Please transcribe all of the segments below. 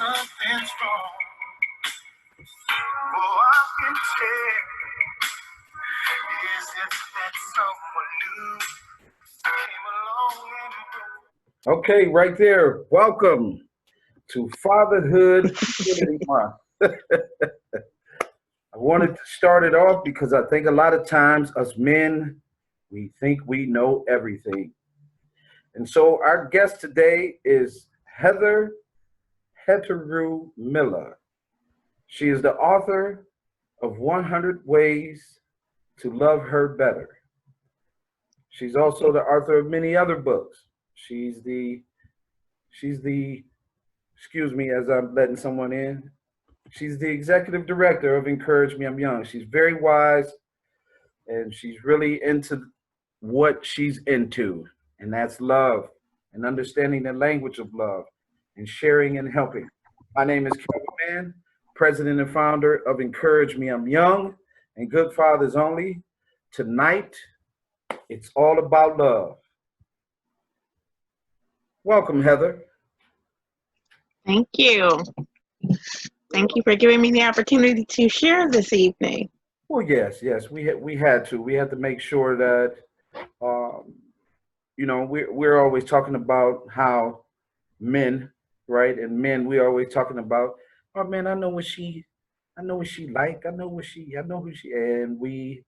Something's wrong. Oh, I can tell. Is it that someone new came along and okay, right there. Welcome to Fatherhood Unity Month. I wanted to start it off because I think a lot of times us men, we think we know everything. And so our guest today is Heather Heteru Miller. She is the author of 100 Ways to Love Her Better. She's also the author of many other books. She's the, excuse me as I'm letting someone in, she's the executive director of Encourage Me I'm Young. She's very wise and she's really into what she's into, and that's love and understanding the language of love and sharing and helping. My name is Kelvin Mann, president and founder of Encourage Me I'm Young and Good Fathers Only. Tonight, it's all about love. Welcome, Heather. Thank you. Thank you for giving me the opportunity to share this evening. Well, yes, we had to make sure that, we're always talking about how men, right? And men, we're always talking about, oh man, I know what she like, I know who she, and we,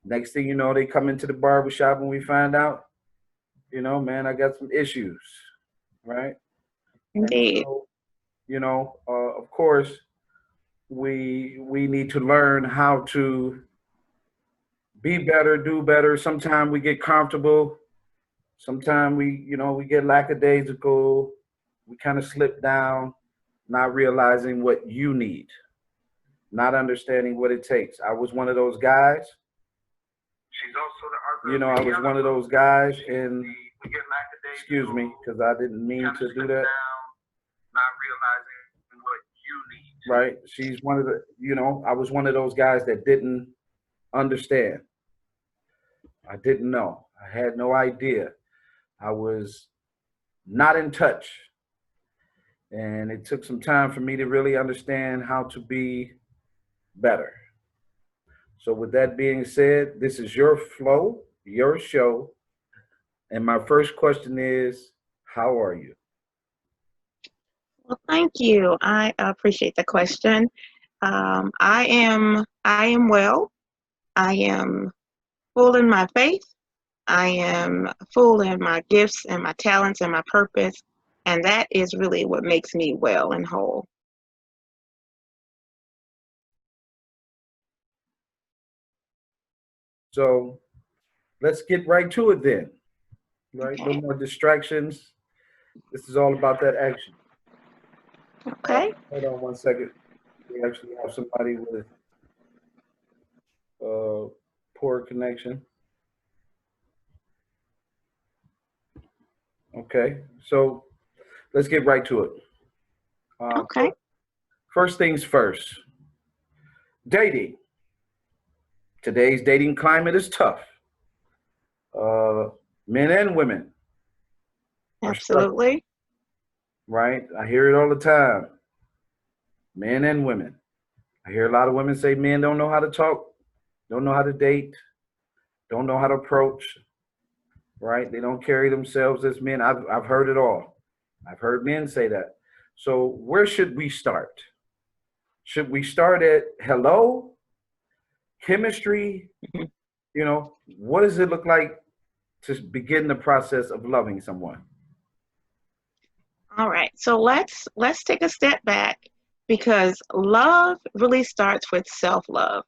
next thing you know, they come into the barbershop and we find out, man, I got some issues, right? Indeed. And so, of course, we need to learn how to be better, do better. Sometimes we get comfortable. Sometimes we get lackadaisical. We kind of slip down, not realizing what you need, not understanding what it takes. I was one of those guys. She's also the author. I was one of those guys, and excuse me, because I didn't mean to do that. Not realizing what you need. Right. She's one of the, I was one of those guys that didn't understand. I didn't know. I had no idea. I was not in touch. And it took some time for me to really understand how to be better. So with that being said, this is your flow, your show. And my first question is, how are you? Well, thank you. I appreciate the question. I am well. I am full in my faith. I am full in my gifts and my talents and my purpose. And that is really what makes me well and whole. So let's get right to it then. Right? Okay. No more distractions. This is all about that action. Okay. Hold on one second. We actually have somebody with poor connection. Okay, so let's get right to it. Okay. First things first. Dating. Today's dating climate is tough. Men and women. Absolutely. Right? I hear it all the time. Men and women. I hear a lot of women say men don't know how to talk, don't know how to date, don't know how to approach, right? They don't carry themselves as men. I've heard it all. I've heard men say that. So where should we start? Should we start at hello, chemistry? What does it look like to begin the process of loving someone? All right. So let's take a step back because love really starts with self-love.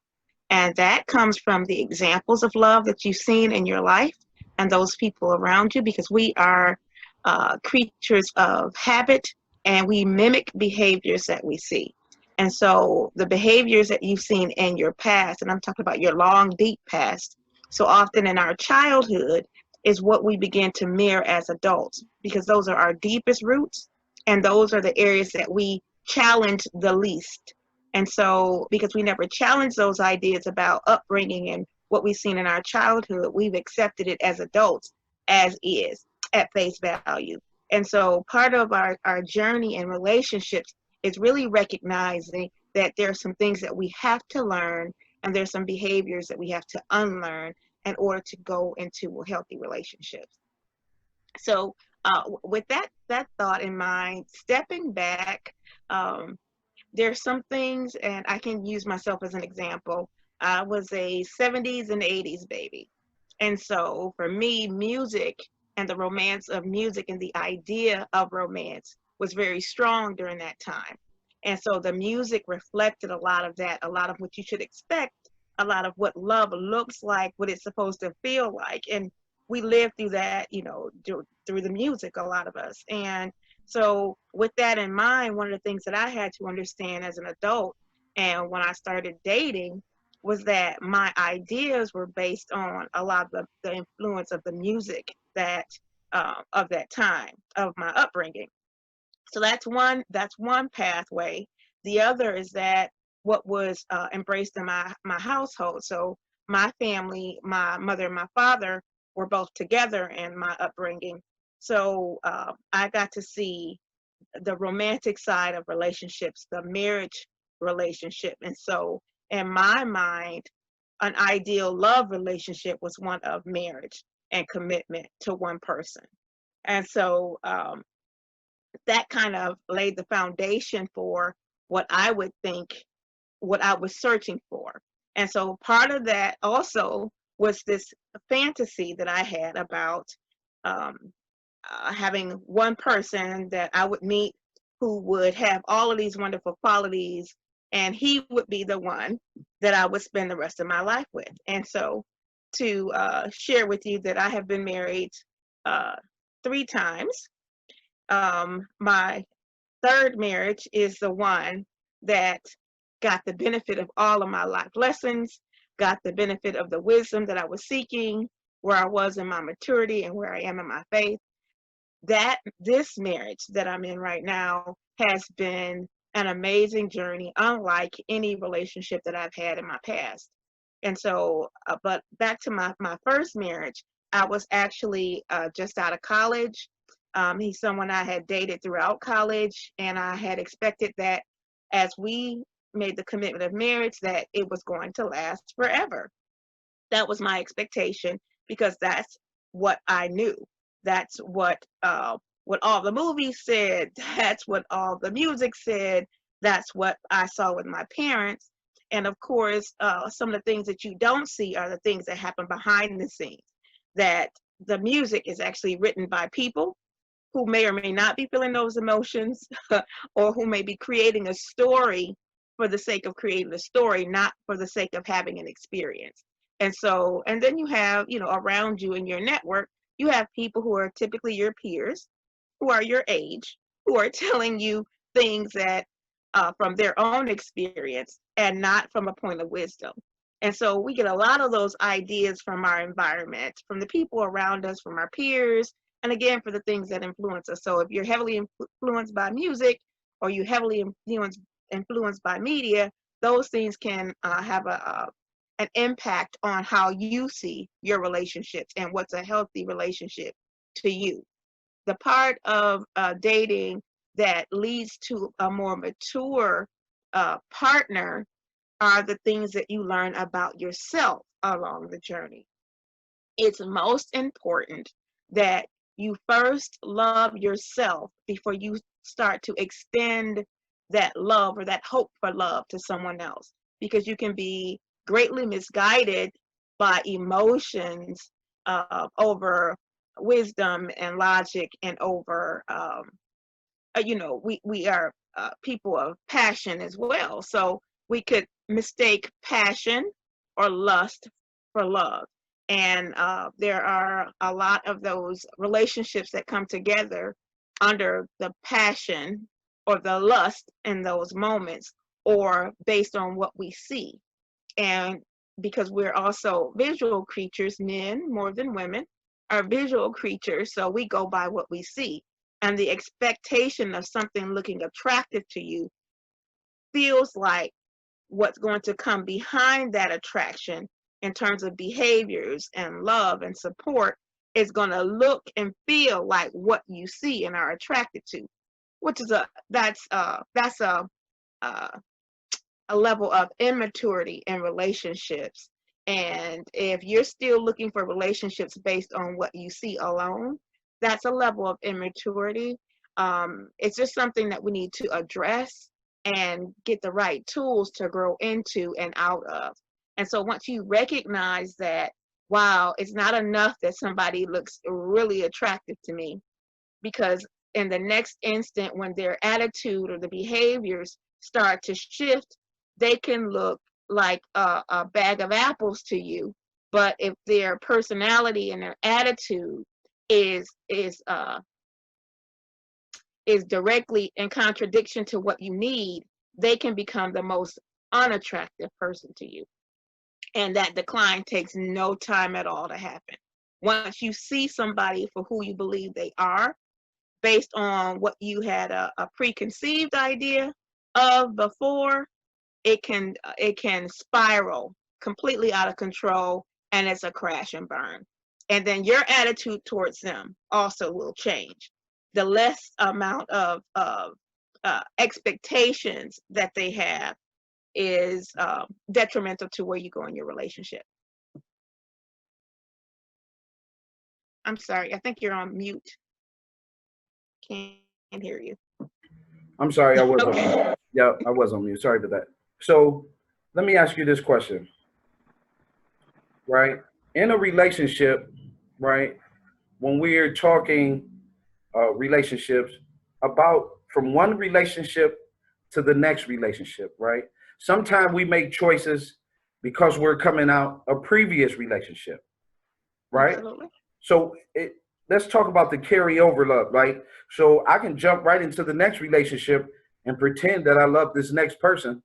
And that comes from the examples of love that you've seen in your life and those people around you, because we are creatures of habit and we mimic behaviors that we see. And so the behaviors that you've seen in your past, and I'm talking about your long, deep past, so often in our childhood is what we begin to mirror as adults, because those are our deepest roots and those are the areas that we challenge the least. And so, because we never challenge those ideas about upbringing and what we've seen in our childhood, we've accepted it as adults as is at face value. And so, part of our journey in relationships is really recognizing that there are some things that we have to learn and there's some behaviors that we have to unlearn in order to go into healthy relationships. So, with that thought in mind, stepping back, um, there's some things, and I can use myself as an example. I was a 70s and 80s baby. And so for me, music and the romance of music and the idea of romance was very strong during that time. And so the music reflected a lot of that, a lot of what you should expect, a lot of what love looks like, what it's supposed to feel like. And we lived through that, through the music, a lot of us. And so, with that in mind, one of the things that I had to understand as an adult and when I started dating was that my ideas were based on a lot of the influence of the music of that time of my upbringing. So that's one pathway. The other is that what was embraced in my household. So my family, my mother and my father were both together in my upbringing. So I got to see the romantic side of relationships, the marriage relationship. And so in my mind, an ideal love relationship was one of marriage and commitment to one person. And so that kind of laid the foundation for what I would think, what I was searching for. And so part of that also was this fantasy that I had about um, having one person that I would meet who would have all of these wonderful qualities, and he would be the one that I would spend the rest of my life with. And so, to share with you that I have been married uh, 3 times. My third marriage is the one that got the benefit of all of my life lessons, got the benefit of the wisdom that I was seeking, where I was in my maturity and where I am in my faith. That this marriage that I'm in right now has been an amazing journey, unlike any relationship that I've had in my past. And so, but back to my first marriage, I was actually just out of college. He's someone I had dated throughout college, and I had expected that as we made the commitment of marriage, that it was going to last forever. That was my expectation because that's what I knew. That's what all the movies said. That's what all the music said. That's what I saw with my parents. And of course, some of the things that you don't see are the things that happen behind the scenes. That the music is actually written by people who may or may not be feeling those emotions, or who may be creating a story for the sake of creating a story, not for the sake of having an experience. And so, and then you have, around you in your network, you have people who are typically your peers, who are your age, who are telling you things that from their own experience and not from a point of wisdom. And so we get a lot of those ideas from our environment, from the people around us, from our peers, and again, for the things that influence us. So if you're heavily influenced by music or you heavily influenced by media, those things can have an impact on how you see your relationships and what's a healthy relationship to you. The part of dating that leads to a more mature partner are the things that you learn about yourself along the journey. It's most important that you first love yourself before you start to extend that love or that hope for love to someone else, because you can be greatly misguided by emotions over wisdom and logic and over we are people of passion as well. So we could mistake passion or lust for love. And there are a lot of those relationships that come together under the passion or the lust in those moments, or based on what we see. And because we're also visual creatures, men more than women are visual creatures, so we go by what we see. And the expectation of something looking attractive to you feels like what's going to come behind that attraction in terms of behaviors and love and support is going to look and feel like what you see and are attracted to, which is that's a level of immaturity in relationships. And if you're still looking for relationships based on what you see alone, that's a level of immaturity. It's just something that we need to address and get the right tools to grow into and out of. And so once you recognize that, wow, it's not enough that somebody looks really attractive to me, because in the next instant, when their attitude or the behaviors start to shift, they can look like a bag of apples to you. But if their personality and their attitude is directly in contradiction to what you need, they can become the most unattractive person to you. And that decline takes no time at all to happen. Once you see somebody for who you believe they are, based on what you had a preconceived idea of before, it can spiral completely out of control, and it's a crash and burn. And then your attitude towards them also will change. The less amount of expectations that they have is detrimental to where you go in your relationship. I'm sorry, I think you're on mute. Can't hear you. I'm sorry, I was on Okay. mute. Yeah, I was on mute. Sorry for that. So let me ask you this question, right? In a relationship, right, when we're talking relationships, about from one relationship to the next relationship, right? Sometimes we make choices because we're coming out a previous relationship, right? Absolutely. So let's talk about the carryover love, right? So I can jump right into the next relationship and pretend that I love this next person,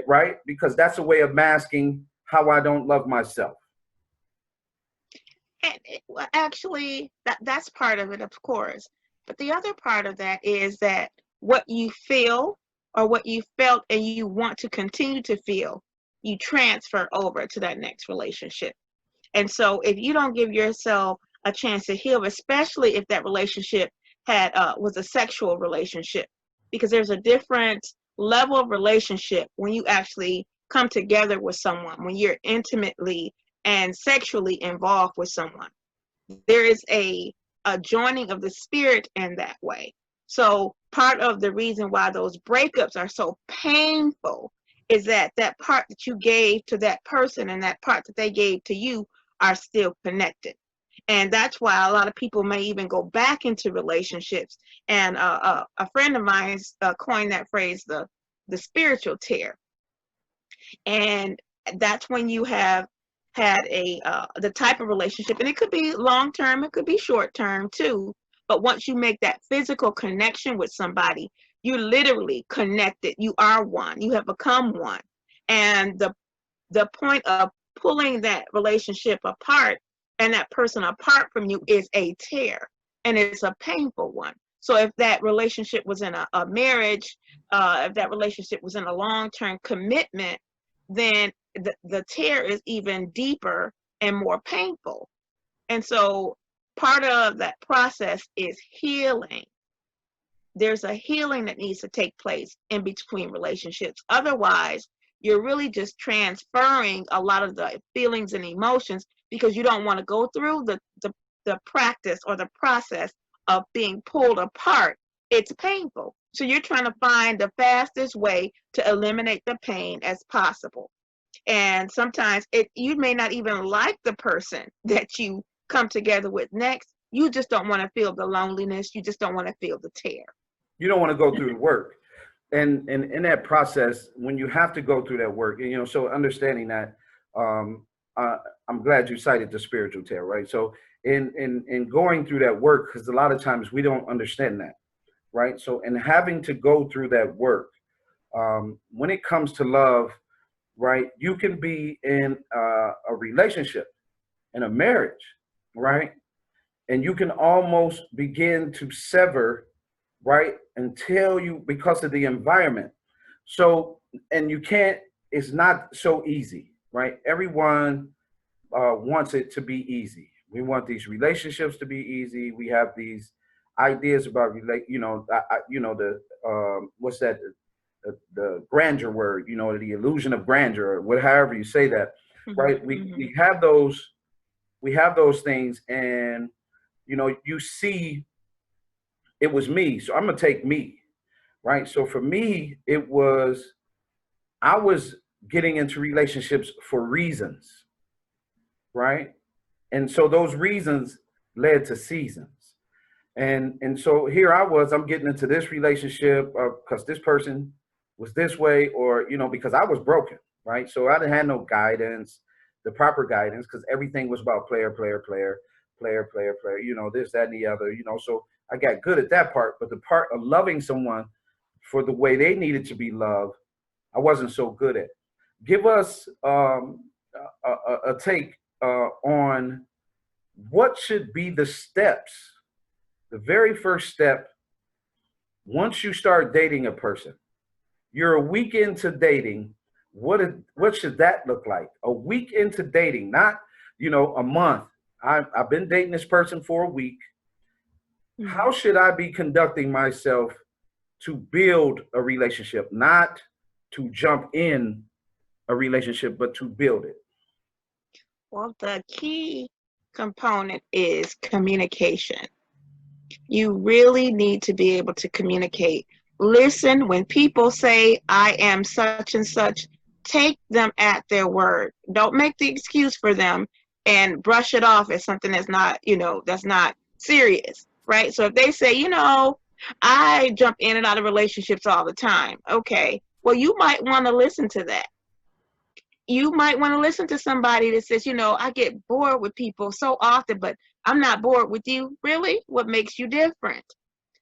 right? Because that's a way of masking how I don't love myself. And well, actually, that's part of it, of course. But the other part of that is that what you feel or what you felt and you want to continue to feel, you transfer over to that next relationship. And so if you don't give yourself a chance to heal, especially if that relationship had was a sexual relationship, because there's a different level of relationship when you actually come together with someone, when you're intimately and sexually involved with someone. There is a joining of the spirit in that way. So part of the reason why those breakups are so painful is that that part that you gave to that person and that part that they gave to you are still connected. And that's why a lot of people may even go back into relationships. And a friend of mine coined that phrase, the spiritual tear. And that's when you have had the type of relationship, and it could be long term, it could be short term too. But once you make that physical connection with somebody, you're literally connected. You are one. You have become one. And the point of pulling that relationship apart and that person apart from you is a tear, and it's a painful one. So if that relationship was in a marriage, if that relationship was in a long-term commitment, then the tear is even deeper and more painful. And so part of that process is healing. There's a healing that needs to take place in between relationships. Otherwise, you're really just transferring a lot of the feelings and emotions because you don't want to go through the practice or the process of being pulled apart. It's painful. So you're trying to find the fastest way to eliminate the pain as possible. And sometimes you may not even like the person that you come together with next. You just don't want to feel the loneliness. You just don't want to feel the tear. You don't want to go through the work. and in that process, when you have to go through that work, you know, so understanding that, um, uh, I'm glad you cited the spiritual tale, right? So in going through that work, because a lot of times we don't understand that, right? So in having to go through that work, when it comes to love, right, you can be in a relationship, in a marriage, right, and you can almost begin to sever, right, until you, because of the environment. So, and you can't, it's not so easy, right? Everyone wants it to be easy. We want these relationships to be easy. We have these ideas about you know, you know, the what's that? The grandeur word, you know, the illusion of grandeur, or however you say that, right? We have those, we have those things, and you know, you see, it was me, so I'm gonna take me, right? So for me, it was, I was getting into relationships for reasons, right? And so those reasons led to seasons. And so here I was, I'm getting into this relationship because this person was this way, or you know, because I was broken, right? So I didn't have no guidance, the proper guidance, because everything was about player, player, player, player, player, player, you know, this, that, and the other, you know. So I got good at that part, but the part of loving someone for the way they needed to be loved, I wasn't so good at. Give us a take on what should be the steps, the very first step once you start dating a person. You're a week into dating. What should that look like? A week into dating, not, you know, a month. I've been dating this person for a week. How should I be conducting myself to build a relationship, not to jump in a relationship, but to build it? Well, the key component is communication. You really need to be able to communicate. Listen, when people say, I am such and such, take them at their word. Don't make the excuse for them and brush it off as something that's not, you know, that's not serious, right? So if they say, you know, I jump in and out of relationships all the time, okay, well, you might want to listen to that. You might want to listen to somebody that says, you know, I get bored with people so often, but I'm not bored with you. Really? What makes you different?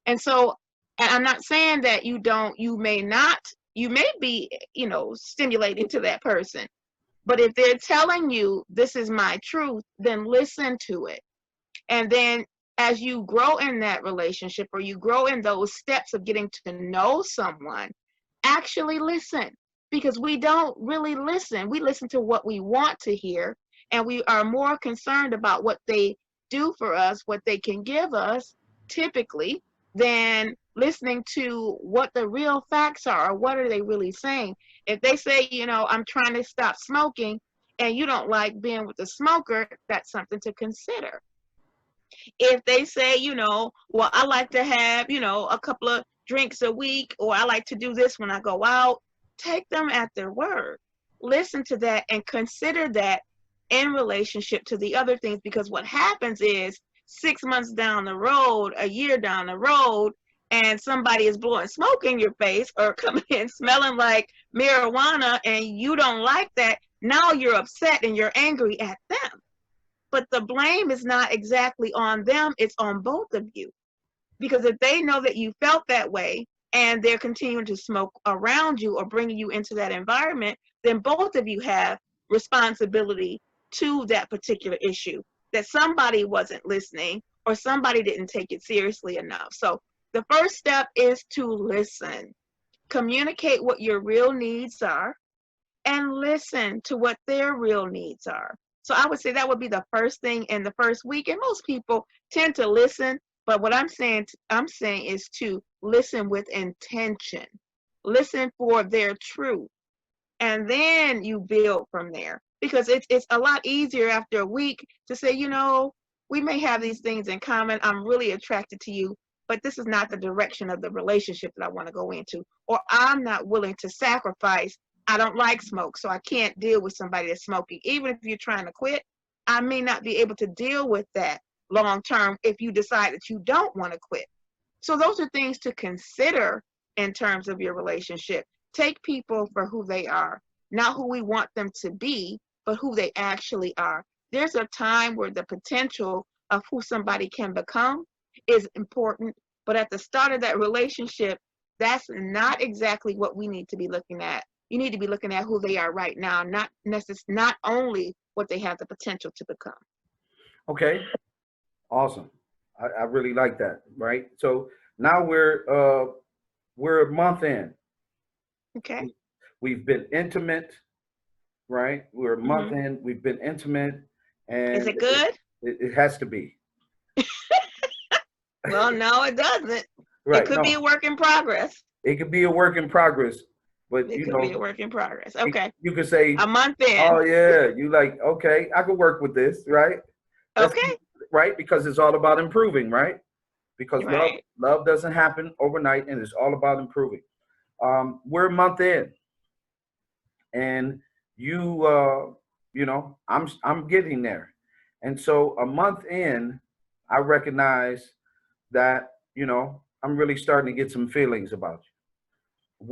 And so, and I'm not saying that you don't, you may not, you may be, you know, stimulating to that person. But if they're telling you this is my truth, then listen to it. And then as you grow in that relationship, or you grow in those steps of getting to know someone, actually listen, because we don't really listen. We listen to what we want to hear, and we are more concerned about what they do for us, what they can give us, typically, than listening to what the real facts are, or what are they really saying. If they say, you know, I'm trying to stop smoking, and you don't like being with a smoker, that's something to consider. If they say, you know, well, I like to have, you know, a couple of drinks a week, or I like to do this when I go out, take them at their word. Listen to that and consider that in relationship to the other things, because what happens is 6 months down the road, a year down the road, and somebody is blowing smoke in your face or coming in smelling like marijuana, and you don't like that. Now you're upset and you're angry at them. But the blame is not exactly on them, it's on both of you. Because if they know that you felt that way and they're continuing to smoke around you or bringing you into that environment, then both of you have responsibility to that particular issue, that somebody wasn't listening or somebody didn't take it seriously enough. So the first step is to listen. Communicate what your real needs are and listen to what their real needs are. So I would say that would be the first thing in the first week. And most people tend to listen, but what I'm saying is to listen with intention. Listen for their truth. And then you build from there. Because it's a lot easier after a week to say, you know, we may have these things in common. I'm really attracted to you, but this is not the direction of the relationship that I want to go into. Or I'm not willing to sacrifice. I don't like smoke, so I can't deal with somebody that's smoking. Even if you're trying to quit, I may not be able to deal with that long term if you decide that you don't want to quit. So those are things to consider in terms of your relationship. Take people for who they are, not who we want them to be, but who they actually are. There's a time where the potential of who somebody can become is important, but at the start of that relationship, that's not exactly what we need to be looking at. You need to be looking at who they are right now, not only what they have the potential to become. Okay, awesome. I really like that. Right. So now we're a month in. Okay. We've been intimate, right? We're a month in. We've been intimate, Is and it good? it has to be. Well, no, it doesn't. It Right. could be a No, work in progress. it could be a work in progress, but It could be a work in progress. Okay. you could say, A month in. "Oh yeah," you like, okay, I could work with this, right? Let's Okay. right because it's all about improving, right? Because Right. love doesn't happen overnight, and it's all about improving. We're a month in, and you know, I'm getting there, and so a month in, I recognize that I'm really starting to get some feelings about you.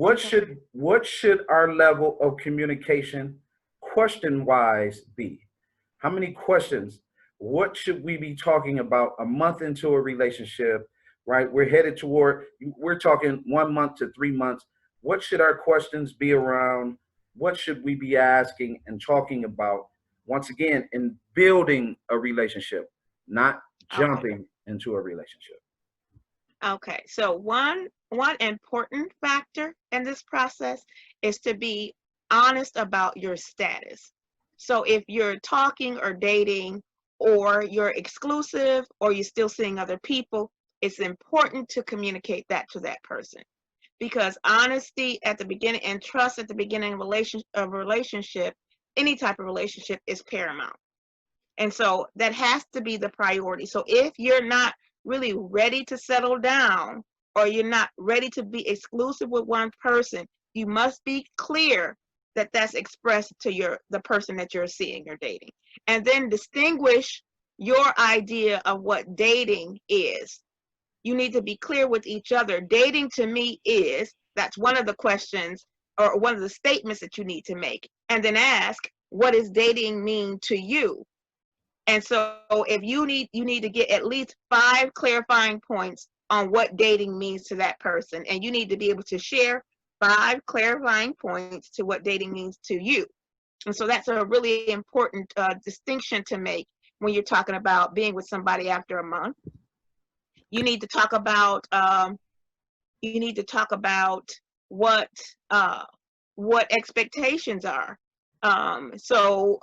Okay. What should our level of communication question wise be? How many questions? What should we be talking about a month into a relationship, right? We're talking 1 month to 3 months. What should our questions be around? What should we be asking and talking about once again in building a relationship, not Okay. jumping into a relationship? Okay. So one important factor in this process is to be honest about your status. So if you're talking or dating or you're exclusive or you're still seeing other people, it's important to communicate that to that person, because honesty at the beginning and trust at the beginning of a relationship, any type of relationship, is paramount. And so that has to be the priority. So if you're not really ready to settle down or you're not ready to be exclusive with one person, you must be clear that that's expressed to the person that you're seeing or dating. And then distinguish your idea of what dating is. You need to be clear with each other. Dating to me is, that's one of the questions or one of the statements that you need to make. And then ask, what does dating mean to you? And so if you need to get at least 5 clarifying points on what dating means to that person. And you need to be able to share 5 clarifying points to what dating means to you. And so that's a really important distinction to make when you're talking about being with somebody after a month. You need to talk about what what expectations are. So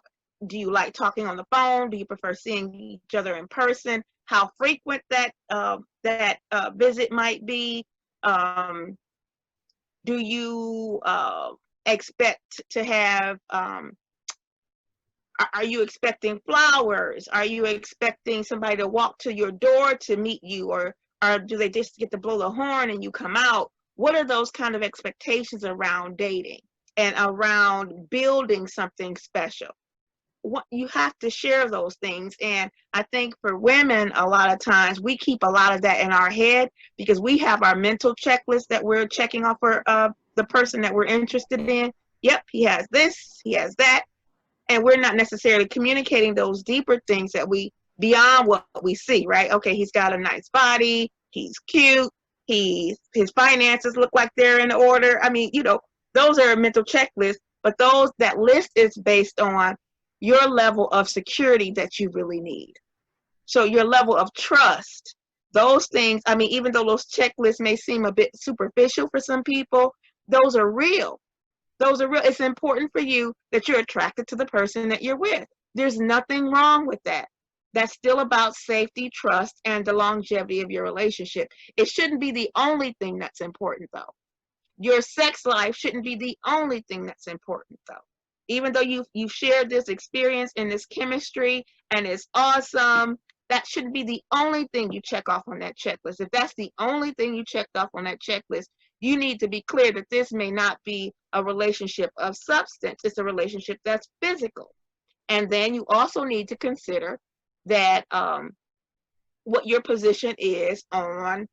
do you like talking on the phone? Do you prefer seeing each other in person? How frequent that visit might be? Do you expect to have? Are you expecting flowers? Are you expecting somebody to walk to your door to meet you, or do they just get to blow the horn and you come out? What are those kind of expectations around dating and around building something special? You have to share those things. And I think for women, a lot of times we keep a lot of that in our head because we have our mental checklist that we're checking off for the person that we're interested in. Yep, he has this, he has that. And we're not necessarily communicating those deeper things that we, beyond what we see, right? Okay, he's got a nice body, he's cute, his finances look like they're in order. I mean, those are a mental checklist, but that list is based on your level of security that you really need. So your level of trust, those things, I mean, even though those checklists may seem a bit superficial for some people, those are real. Those are real. It's important for you that you're attracted to the person that you're with. There's nothing wrong with that. That's still about safety, trust, and the longevity of your relationship. It shouldn't be the only thing that's important, though. Your sex life shouldn't be the only thing that's important, though. Even though you've shared this experience and this chemistry and it's awesome, that shouldn't be the only thing you check off on that checklist. If that's the only thing you checked off on that checklist, you need to be clear that this may not be a relationship of substance. It's a relationship that's physical. And then you also need to consider that what your position is on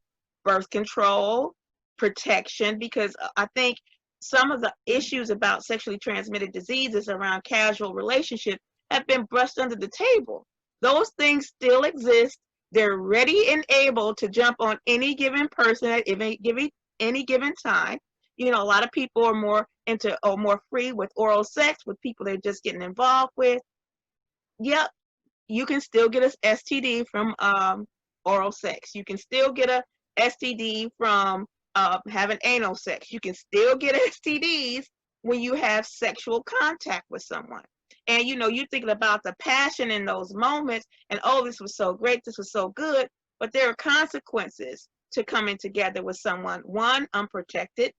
birth control, protection, because I think some of the issues about sexually transmitted diseases around casual relationships have been brushed under the table. Those things still exist. They're ready and able to jump on any given person at any given time. You know, a lot of people are more into or more free with oral sex with people they're just getting involved with. Yep, you can still get a STD from oral sex. You can still get a STD from having anal sex. You can still get STDs when you have sexual contact with someone. And you know, you're thinking about the passion in those moments, and oh, this was so great, this was so good. But there are consequences to coming together with someone. One, unprotected.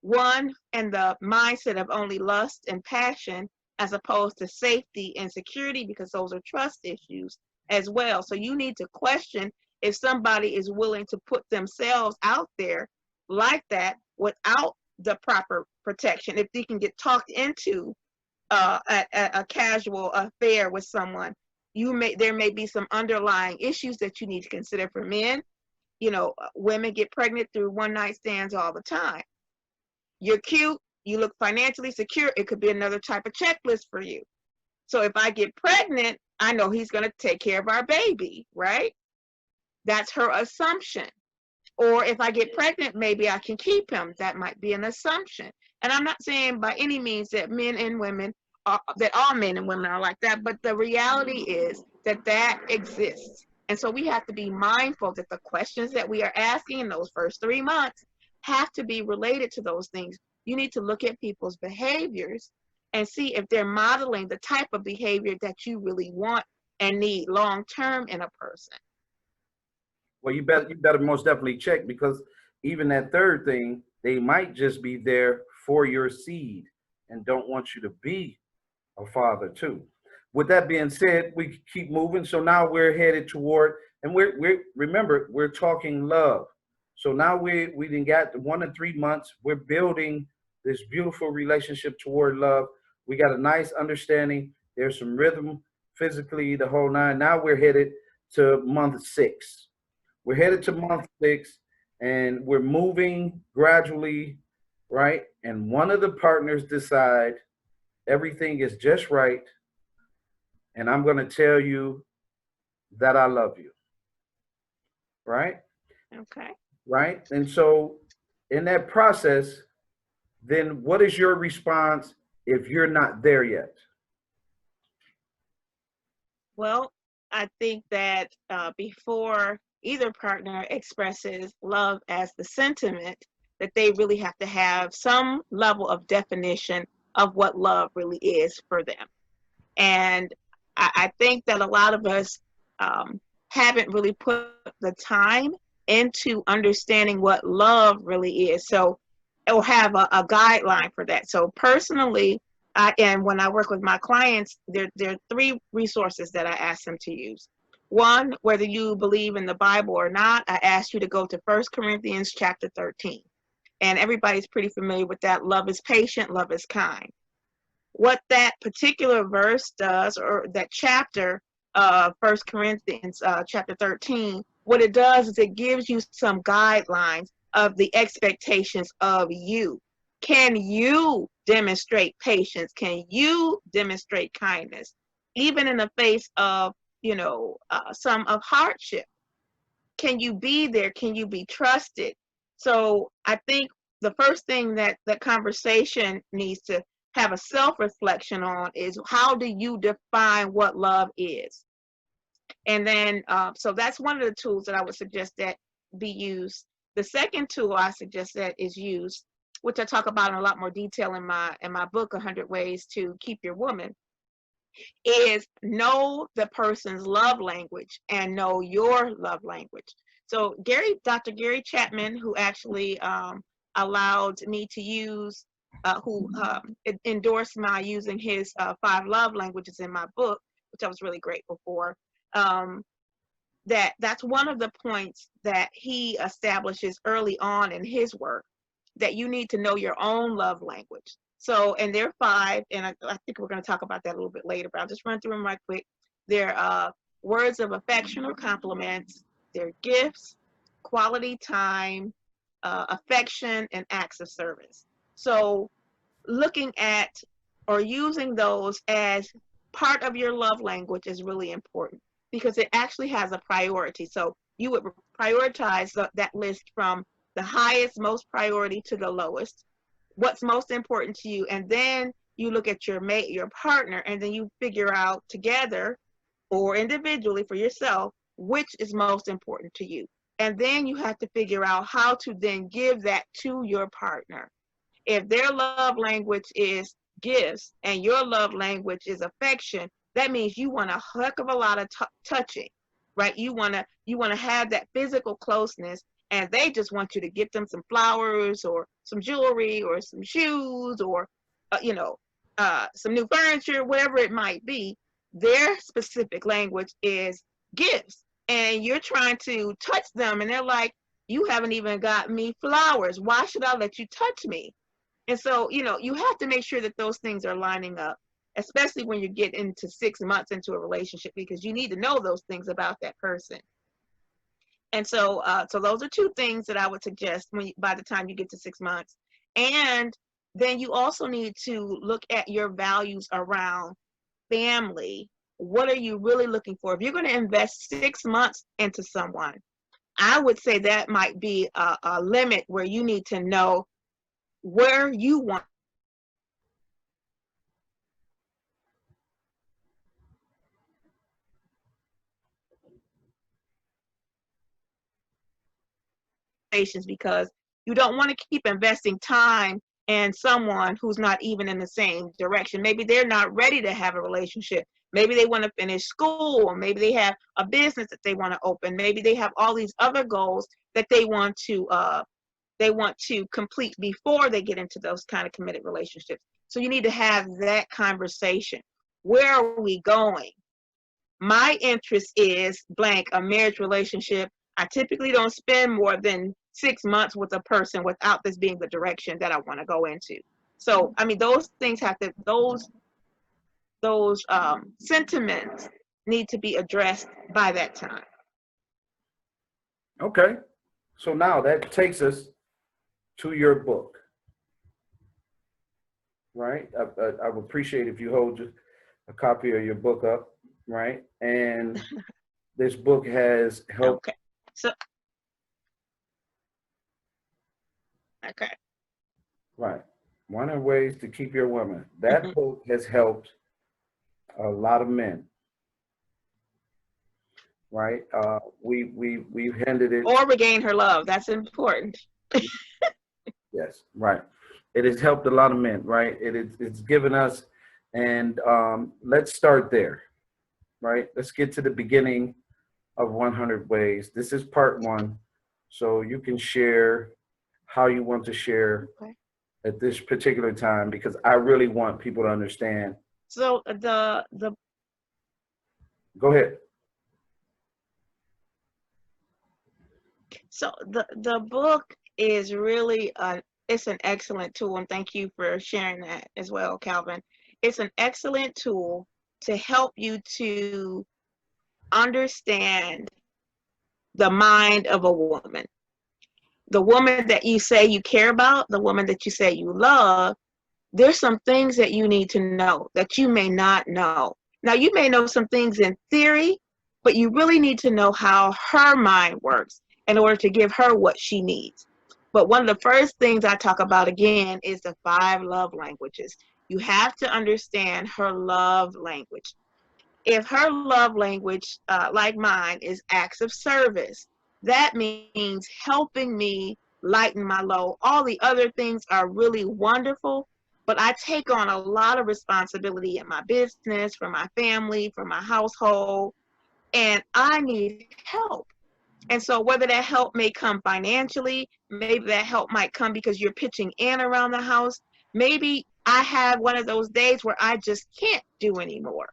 One, in the mindset of only lust and passion, as opposed to safety and security, because those are trust issues as well. So you need to question if somebody is willing to put themselves out there like that without the proper protection. If they can get talked into a casual affair with someone, there may be some underlying issues that you need to consider. For men, you know, women get pregnant through one night stands all the time. You're cute, you look financially secure, it could be another type of checklist for you. So if I get pregnant, I know he's going to take care of our baby, right? That's her assumption. Or if I get pregnant, maybe I can keep him. That might be an assumption. And I'm not saying by any means that men and women that all men and women are like that, but the reality is that that exists. And so we have to be mindful that the questions that we are asking in those first 3 months have to be related to those things. You need to look at people's behaviors and see if they're modeling the type of behavior that you really want and need long term in a person. Well, you better most definitely check, because even that third thing, they might just be there for your seed and don't want you to be a father too. With that being said, we keep moving. So now we're headed toward, and remember, we're talking love. So now we done got 1 to 3 months. We're building this beautiful relationship toward love. We got a nice understanding. There's some rhythm, physically, the whole nine. Now we're headed to month 6. We're headed to month 6, and we're moving gradually, right? And one of the partners decide everything is just right, and I'm going to tell you that I love you, right? Okay. Right? And so in that process, then what is your response if you're not there yet? Well, I think that before either partner expresses love as the sentiment, that they really have to have some level of definition of what love really is for them. And I think that a lot of us haven't really put the time into understanding what love really is. So it'll have a guideline for that. So personally, and when I work with my clients, there are 3 resources that I ask them to use. One, whether you believe in the Bible or not, I ask you to go to 1 Corinthians chapter 13. And everybody's pretty familiar with that. Love is patient, love is kind. What that particular verse does, or that chapter, 1 Corinthians chapter 13, what it does is it gives you some guidelines of the expectations of you. Can you demonstrate patience? Can you demonstrate kindness? Even in the face of, some of hardship. Can you be there? Can you be trusted? So I think the first thing that the conversation needs to have a self-reflection on is, how do you define what love is? And then, so that's one of the tools that I would suggest that be used. The second tool I suggest that is used, which I talk about in a lot more detail in my book, 100 Ways to Keep Your Woman, is know the person's love language and know your love language. So Dr. Gary Chapman, who actually allowed me to use, who endorsed my using his 5 love languages in my book, which I was really grateful for, that's one of the points that he establishes early on in his work, that you need to know your own love language. So, and there are 5, and I think we're going to talk about that a little bit later, but I'll just run through them right quick. They're words of affection or compliments, they're gifts, quality time, affection, and acts of service. So looking at or using those as part of your love language is really important because it actually has a priority. So you would prioritize that list from the highest, most priority to the lowest, what's most important to you, and then you look at your mate, your partner, and then you figure out together or individually for yourself which is most important to you. And then you have to figure out how to then give that to your partner. If their love language is gifts and your love language is affection, that means you want a heck of a lot of touching, right? You want to have that physical closeness, and they just want you to get them some flowers or some jewelry or some shoes or some new furniture, whatever it might be. Their specific language is gifts, and you're trying to touch them, and they're like, "You haven't even got me flowers. Why should I let you touch me?" And so, you have to make sure that those things are lining up, especially when you get into 6 months into a relationship, because you need to know those things about that person. And so those are two things that I would suggest by the time you get to 6 months. And then you also need to look at your values around family. What are you really looking for? If you're going to invest 6 months into someone, I would say that might be a limit where you need to know where you want patience, because you don't want to keep investing time in someone who's not even in the same direction. Maybe they're not ready to have a relationship. Maybe they want to finish school, or maybe they have a business that they want to open. Maybe they have all these other goals that they want to complete before they get into those kind of committed relationships. So you need to have that conversation. Where are we going? My interest is blank, a marriage relationship. I typically don't spend more than 6 months with a person without this being the direction that I want to go into. So, I mean, those things have to, those sentiments need to be addressed by that time. Okay. So now that takes us to your book, right? I would appreciate if you hold a copy of your book up, right? And this book has helped. Okay. So, okay. Right. 100 Ways to Keep Your Woman. That book has helped a lot of men, right? We've handed it. Or regain her love. That's important. Yes, right. It has helped a lot of men, right? It's given us, and let's start there, right? Let's get to the beginning of 100 Ways. This is part one, so you can share how you want to share at this particular time, because I really want people to understand. So Go ahead. So the book is really it's an excellent tool, and thank you for sharing that as well, Calvin. It's an excellent tool to help you to understand the mind of a woman. The woman that you say you care about, the woman that you say you love, there's some things that you need to know that you may not know. Now, you may know some things in theory, but you really need to know how her mind works in order to give her what she needs. But one of the first things I talk about again is the 5 love languages. You have to understand her love language. If her love language, like mine, is acts of service, that means helping me lighten my load. All the other things are really wonderful, but I take on a lot of responsibility in my business, for my family, for my household, and I need help. And so whether that help may come financially, maybe that help might come because you're pitching in around the house. Maybe I have one of those days where I just can't do anymore.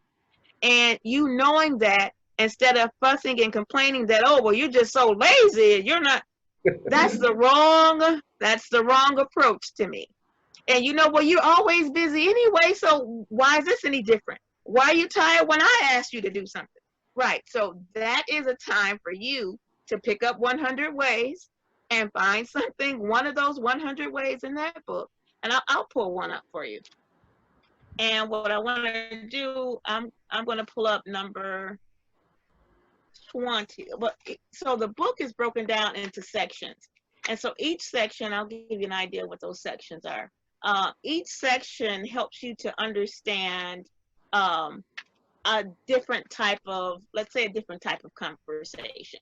And you knowing that, instead of fussing and complaining that, oh, well, you're just so lazy, you're not, that's the wrong approach to me. And well, you're always busy anyway, so why is this any different? Why are you tired when I asked you to do something? Right. So that is a time for you to pick up 100 Ways and find something, one of those 100 ways in that book, and I'll pull one up for you. And what I want to do, I'm going to pull up number 20. But so the book is broken down into sections, and so each section, I'll give you an idea of what those sections are. Each section helps you to understand a different type of, let's say, a different type of conversation.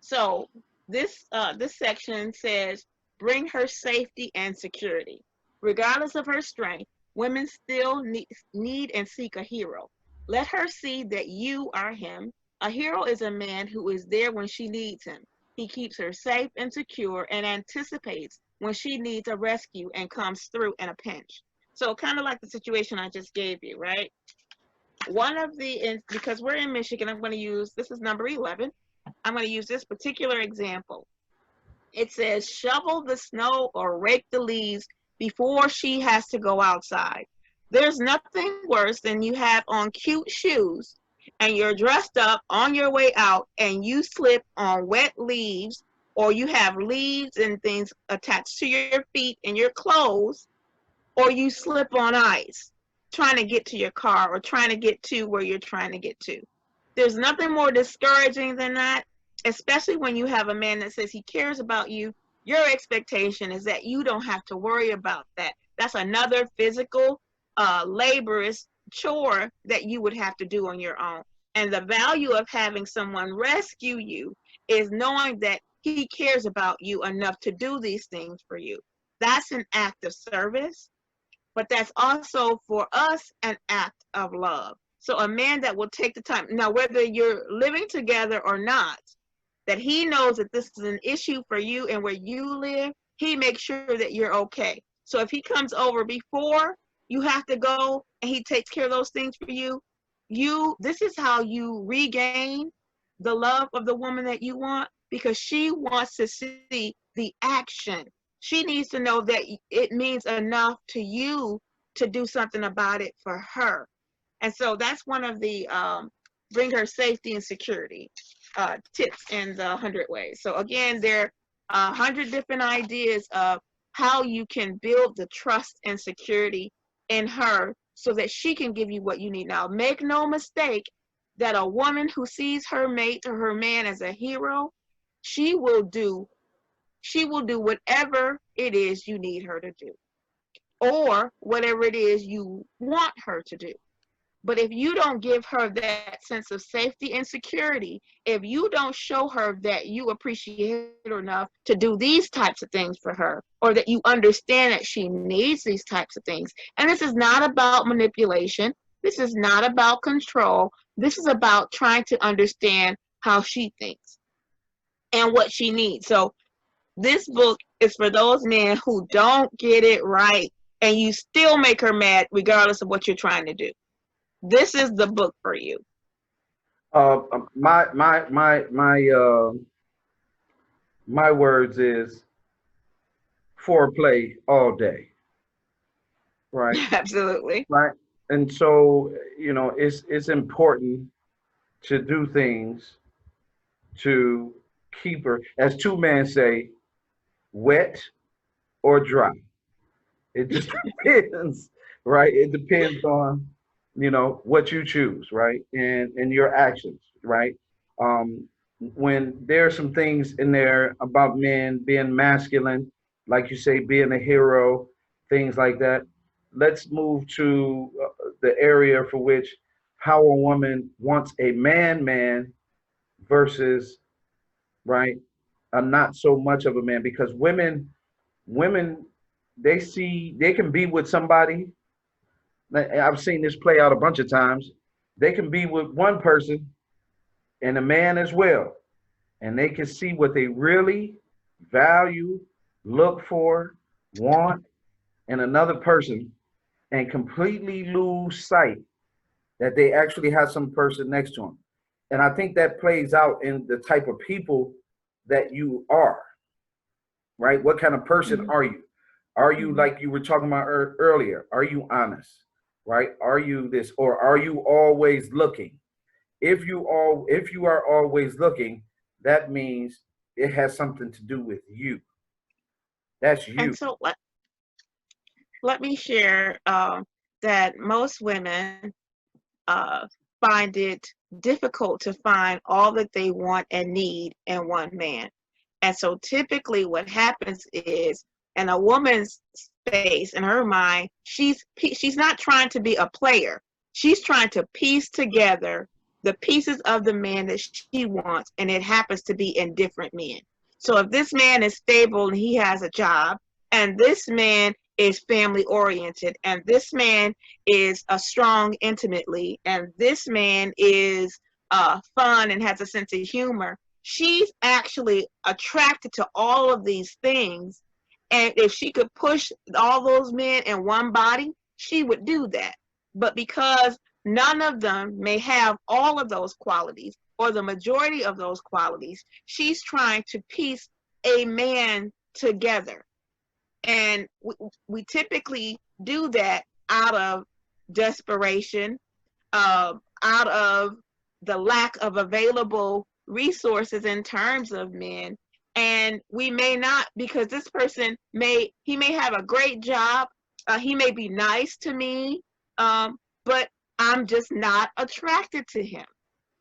So this section says, bring her safety and security. Regardless of her strength, women still need and seek a hero. Let her see that you are him. A hero is a man who is there when she needs him. He keeps her safe and secure and anticipates when she needs a rescue and comes through in a pinch. So kind of like the situation I just gave you, right? One of the, because we're in Michigan, I'm going to use, this is number 11. I'm going to use this particular example. It says, shovel the snow or rake the leaves before she has to go outside. There's nothing worse than you have on cute shoes and you're dressed up on your way out and you slip on wet leaves, or you have leaves and things attached to your feet and your clothes, or you slip on ice trying to get to your car or trying to get to where you're trying to get to. There's nothing more discouraging than that, especially when you have a man that says he cares about you. Your expectation is that you don't have to worry about that. That's another physical, laborious chore that you would have to do on your own. And the value of having someone rescue you is knowing that he cares about you enough to do these things for you. That's an act of service, but that's also for us an act of love. So a man that will take the time, now whether you're living together or not, that he knows that this is an issue for you and where you live, he makes sure that you're okay. So if he comes over before you have to go and he takes care of those things for you, this is how you regain the love of the woman that you want, because she wants to see the action. She needs to know that it means enough to you to do something about it for her. And so that's one of the bring her safety and security tips in the 100 ways. So again, there are 100 different ideas of how you can build the trust and security in her so that she can give you what you need. Now, make no mistake that a woman who sees her mate or her man as a hero, she will do whatever it is you need her to do, or whatever it is you want her to do. But if you don't give her that sense of safety and security, if you don't show her that you appreciate her enough to do these types of things for her, or that you understand that she needs these types of things, and this is not about manipulation, this is not about control, this is about trying to understand how she thinks and what she needs. So this book is for those men who don't get it right and you still make her mad regardless of what you're trying to do. This is the book for you. My words is foreplay all day, right? Absolutely. Right. And so, you know, it's important to do things to keep her, as two men say, wet or dry. It just depends, right? It depends on, you know, what you choose, right? And your actions, right? When there are some things in there about men being masculine, like you say, being a hero, things like that. Let's move to the area for which how a woman wants a man versus, right, a not so much of a man, because women they can be with somebody. I've seen this play out a bunch of times. They can be with one person and a man as well, and they can see what they really value, look for, want in another person, and completely lose sight that they actually have some person next to them. And I think that plays out in the type of people that you are, right? What kind of person are you? Are you, like you were talking about earlier, are you honest, right? Are you this, or are you always looking? If you are always looking, that means it has something to do with you. That's you. And so let me share that most women find it difficult to find all that they want and need in one man. And so typically what happens is, in a woman's space, in her mind, she's not trying to be a player. She's trying to piece together the pieces of the man that she wants, and it happens to be in different men. So if this man is stable and he has a job, and this man is family oriented, and this man is strong intimately, and this man is fun and has a sense of humor, she's actually attracted to all of these things. And if she could push all those men in one body, she would do that. But because none of them may have all of those qualities or the majority of those qualities, she's trying to piece a man together. And we typically do that out of desperation, out of the lack of available resources in terms of men. And we may not, because this person may have a great job, he may be nice to me, but I'm just not attracted to him.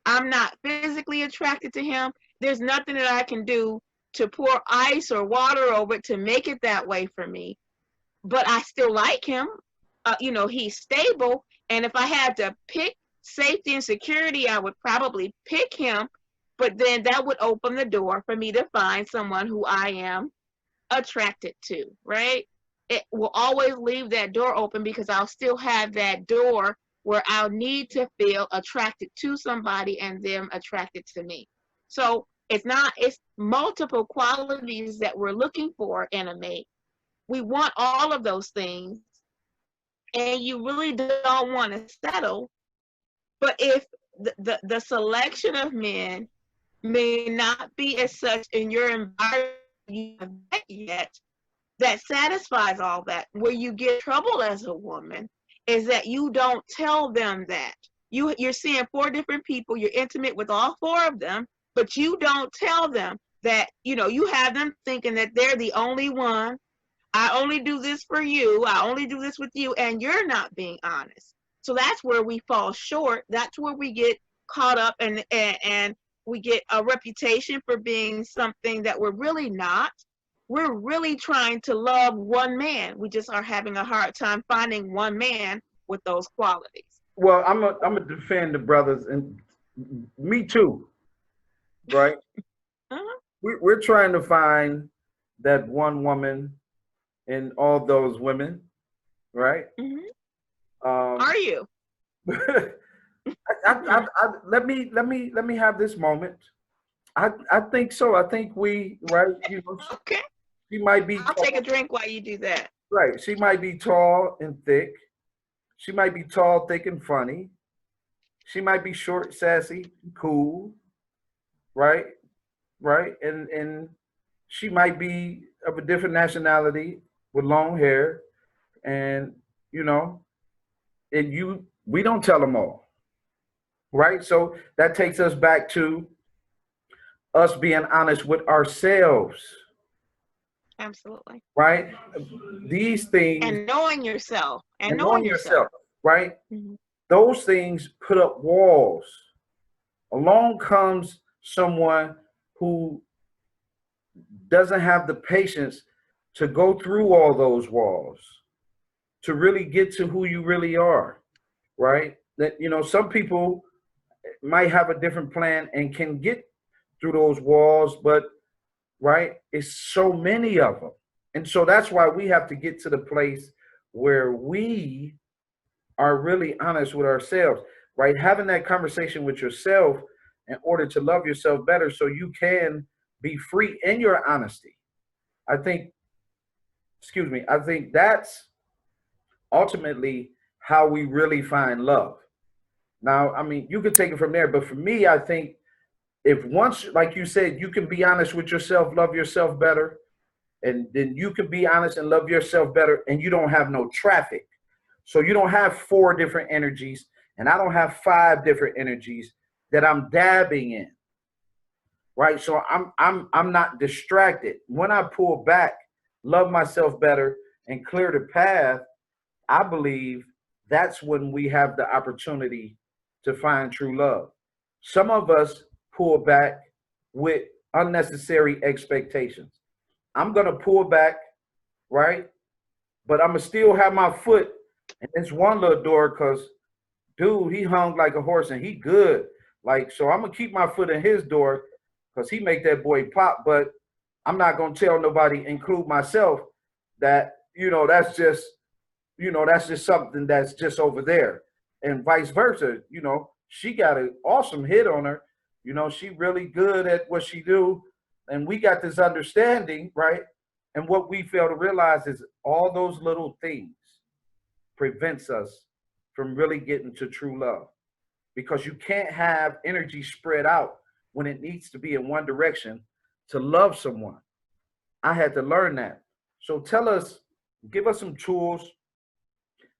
I'm not physically attracted to him. There's nothing that I can do to pour ice or water over it to make it that way for me. But I still like him. He's stable. And if I had to pick safety and security, I would probably pick him. But then that would open the door for me to find someone who I am attracted to, right? It will always leave that door open because I'll still have that door where I'll need to feel attracted to somebody and them attracted to me. So it's multiple qualities that we're looking for in a mate. We want all of those things, and you really don't want to settle. But if the selection of men may not be as such in your environment you have met yet, that satisfies all that. Where you get trouble as a woman is that you don't tell them that. You're seeing 4 different people, you're intimate with all 4 of them, but you don't tell them that, you have them thinking that they're the only one. I only do this for you. I only do this with you, and you're not being honest. So that's where we fall short. That's where we get caught up and we get a reputation for being something that we're really not. We're really trying to love one man. We just are having a hard time finding one man with those qualities. Well, I'm a defend the brothers, and me too, right? Uh-huh. We're trying to find that one woman in all those women, right? Mm-hmm. Are you? Let me have this moment. I think so. I think right. Okay. She might be. I'll take a drink while you do that. Right. She might be tall and thick. She might be tall, thick, and funny. She might be short, sassy, cool. Right. Right. And she might be of a different nationality with long hair, and we don't tell them all. Right. So that takes us back to us being honest with ourselves. Absolutely. Right? These things. And knowing yourself. And knowing yourself. Right? Mm-hmm. Those things put up walls. Along comes someone who doesn't have the patience to go through all those walls, to really get to who you really are. Right? That, some people might have a different plan and can get through those walls, but right, it's so many of them. And so that's why we have to get to the place where we are really honest with ourselves, right? Having that conversation with yourself in order to love yourself better so you can be free in your honesty. I think that's ultimately how we really find love. Now, I mean, you could take it from there, but for me, I think if once, like you said, you can be honest with yourself, love yourself better, and then you can be honest and love yourself better, and you don't have no traffic. So you don't have 4 different energies, and I don't have 5 different energies that I'm dabbing in, right? So I'm not distracted. When I pull back, love myself better, and clear the path, I believe that's when we have the opportunity to find true love. Some of us pull back with unnecessary expectations. I'm gonna pull back, right? But I'm gonna still have my foot in this one little door because dude, he hung like a horse and he good. Like, so I'm gonna keep my foot in his door because he make that boy pop. But I'm not gonna tell nobody, include myself, that that's just something that's just over there, and vice versa. She got an awesome hit on her. She really good at what she do, and we got this understanding, right? And what we fail to realize is all those little things prevents us from really getting to true love, because you can't have energy spread out when it needs to be in one direction to love someone. I had to learn that. So give us some tools,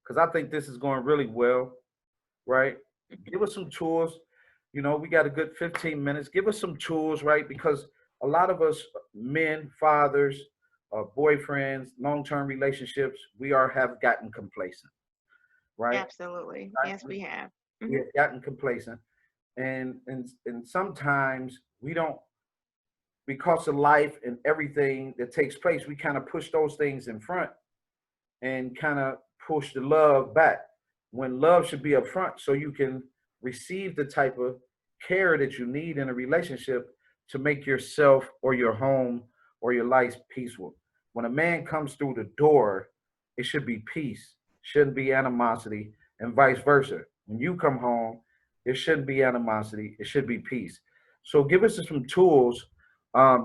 because I think this is going really well, right? Give us some tools. We got a good 15 minutes. Give us some tools, right? Because a lot of us men, fathers, boyfriends, long-term relationships, have gotten complacent, right? Absolutely. Yes, we have. We have gotten complacent, and sometimes we don't, because of life and everything that takes place, we kind of push those things in front and kind of push the love back, when love should be up front so you can receive the type of care that you need in a relationship to make yourself or your home or your life peaceful. When a man comes through the door, it should be peace, shouldn't be animosity, and vice versa. When you come home, there shouldn't be animosity, it should be peace. So give us some tools.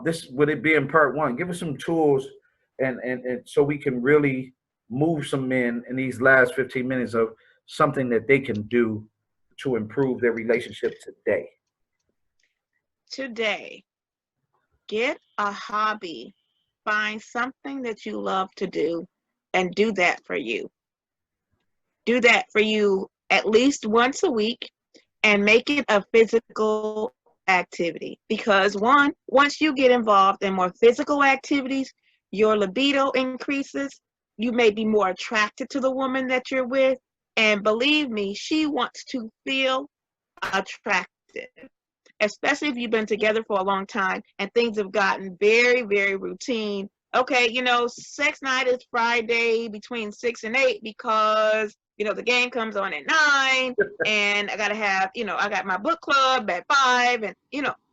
This would it be in part one. Give us some tools, and so we can really move some men in these last 15 minutes of something that they can do to improve their relationship today. Today, get a hobby. Find something that you love to do and do that for you. Do that for you at least once a week and make it a physical activity. Because once you get involved in more physical activities, your libido increases. You may be more attracted to the woman that you're with. And believe me, she wants to feel attractive, especially if you've been together for a long time and things have gotten very, very routine. Okay, sex night is Friday between 6 and 8 because, the game comes on at 9 and I got to have, I got my book club at 5 and,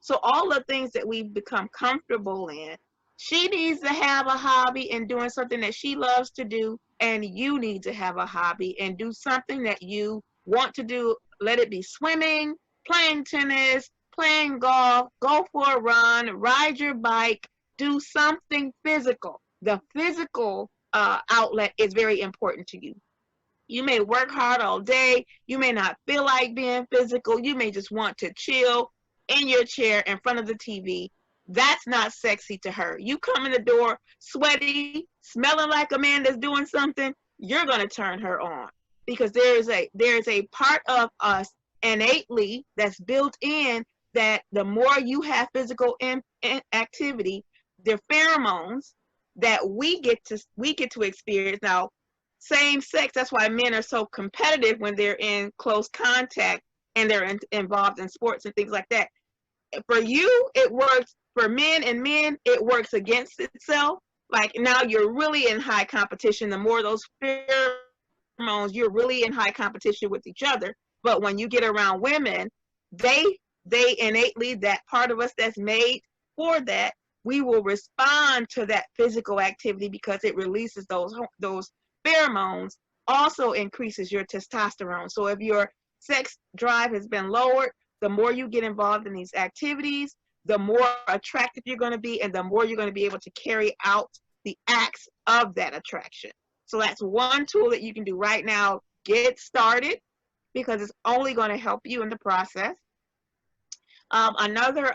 so all the things that we've become comfortable in, she needs to have a hobby and doing something that she loves to do, and you need to have a hobby and do something that you want to do. Let it be swimming, playing tennis, playing golf, go for a run, ride your bike, do something physical. The physical outlet is very important to you. You may work hard all day. You may not feel like being physical. You may just want to chill in your chair in front of the TV. That's not sexy to her. You come in the door sweaty, smelling like a man that's doing something, you're going to turn her on, because there's a part of us innately that's built in, that the more you have physical activity, the pheromones that we get to experience. Now, same sex, that's why men are so competitive when they're in close contact and they're involved in sports and things like that. For you, it works. For men and men, it works against itself. Like, now you're really in high competition. The more those pheromones, you're really in high competition with each other. But when you get around women, they innately, that part of us that's made for that, we will respond to that physical activity because it releases those pheromones, also increases your testosterone. So if your sex drive has been lowered, the more you get involved in these activities, the more attractive you're going to be, and the more you're going to be able to carry out the acts of that attraction. So that's one tool that you can do right now. Get started, because it's only going to help you in the process. Another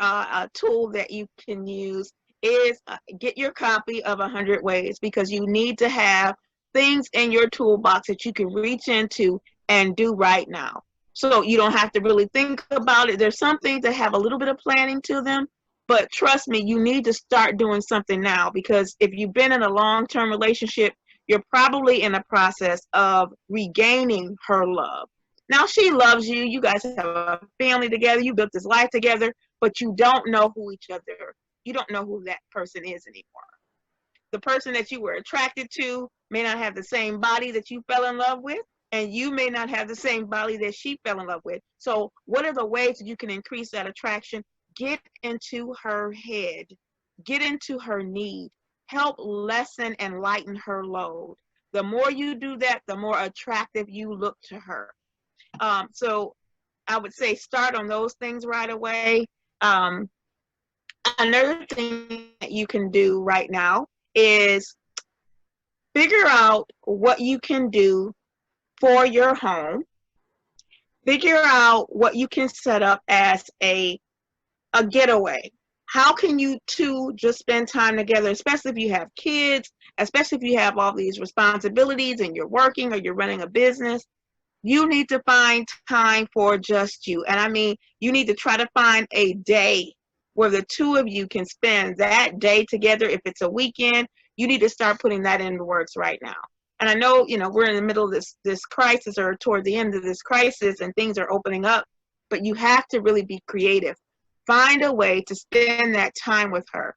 tool that you can use is get your copy of 100 Ways, because you need to have things in your toolbox that you can reach into and do right now. So you don't have to really think about it. There's some things that have a little bit of planning to them, But trust me, you need to start doing something now, because if you've been in a long-term relationship, you're probably in a process of regaining her love. Now she loves you. You guys have a family together. You built this life together, but you don't know who each other, you don't know who that person is anymore. The person that you were attracted to may not have the same body that you fell in love with, and you may not have the same body that she fell in love with. So what are the ways that you can increase that attraction? Get into her head, get into her need, help lessen and lighten her load. The more you do that, the more attractive you look to her. So I would say start on those things right away. Um, Another thing that you can do right now is figure out what you can do for your home. Figure out what you can set up as a getaway. How can you two just spend time together, especially if you have kids, especially if you have all these responsibilities and you're working or you're running a business? You need to find time for just you. And I mean, you need to try to find a day where the two of you can spend that day together. If it's a weekend, you need to start putting that into works right now. And I know, we're in the middle of this crisis, or toward the end of this crisis, and things are opening up, but you have to really be creative. Find a way to spend that time with her.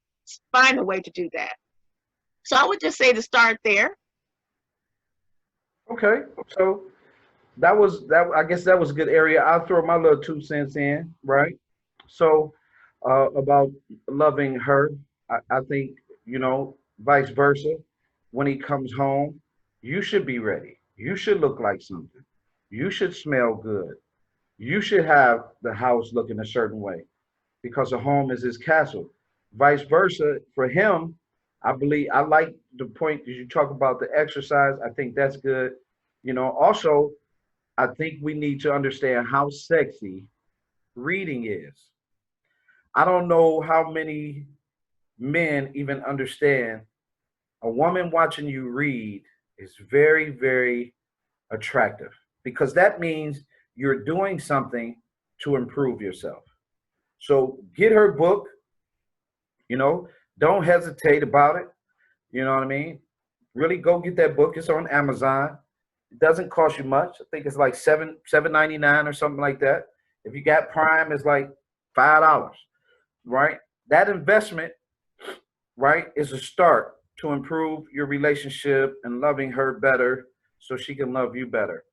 Find a way to do that. So I would just say to start there. Okay, so that was that. I guess that was a good area. I'll throw my little 2 cents in, right? So about loving her, I think vice versa. When he comes home, you should be ready. You should look like something. You should smell good. You should have the house looking a certain way because a home is his castle. Vice versa for him, I believe I like the point that you talk about the exercise. I think that's good. Also, I think we need to understand how sexy reading is. I don't know how many men even understand a woman watching you read is very, very attractive because that means you're doing something to improve yourself. So get her book, you know, don't hesitate about it. You know what I mean? Really go get that book. It's on Amazon. It doesn't cost you much. I think it's like $7.99 or something like that. If you got Prime, it's like $5, right? That investment, right, is a start to improve your relationship and loving her better so she can love you better.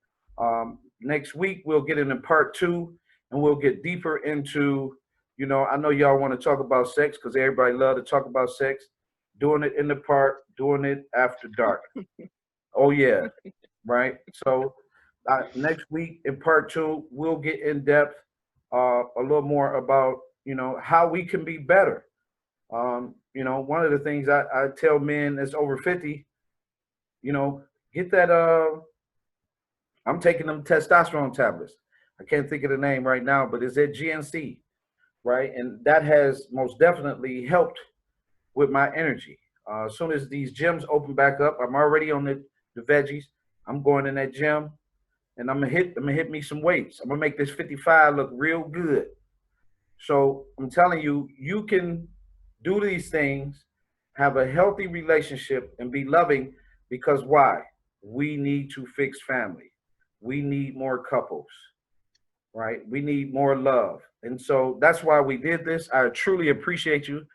Next week, we'll get into part 2 and we'll get deeper into, I know y'all want to talk about sex because everybody love to talk about sex. Doing it in the park, doing it after dark. Oh, yeah, right? So next week in part 2, we'll get in depth a little more about, how we can be better. One of the things I tell men that's over 50, get that, I'm taking them testosterone tablets. I can't think of the name right now, but it's at GNC, right? And that has most definitely helped with my energy. As soon as these gyms open back up, I'm already on the veggies. I'm going in that gym and I'm gonna hit me some weights. I'm gonna make this 55 look real good. So I'm telling you, you can do these things, have a healthy relationship, and be loving because why? We need to fix family. We need more couples, right? We need more love. And so that's why we did this. I truly appreciate you,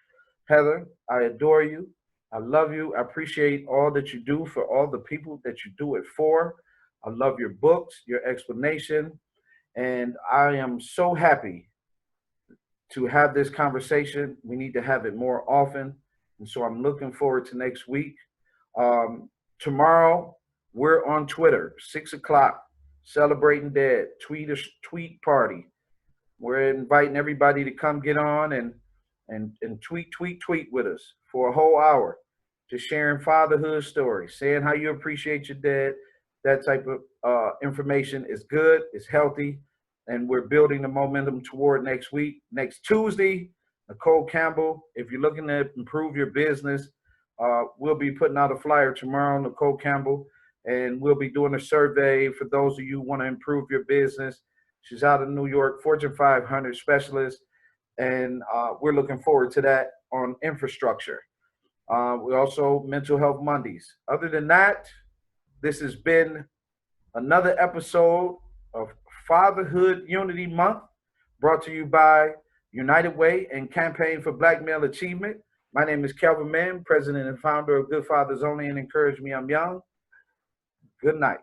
Heather. I adore you. I love you. I appreciate all that you do for all the people that you do it for. I love your books, your explanation, and I am so happy to have this conversation. We need to have it more often. And so I'm looking forward to next week. Tomorrow, we're on Twitter, 6 o'clock, celebrating dead, tweet party. We're inviting everybody to come get on and tweet with us for a whole hour, just sharing fatherhood stories, saying how you appreciate your dad. That type of information is good, it's healthy, and we're building the momentum toward next week. Next Tuesday, Nicole Campbell, if you're looking to improve your business, we'll be putting out a flyer tomorrow, Nicole Campbell, and we'll be doing a survey for those of you who want to improve your business. She's out of New York, Fortune 500 specialist. And we're looking forward to that on infrastructure. We also Mental Health Mondays. Other than that, this has been another episode of Fatherhood Unity Month, brought to you by United Way and Campaign for Black Male Achievement. My name is Kelvin Mann, president and founder of Good Fathers Only and Encourage Me I'm Young. Good night.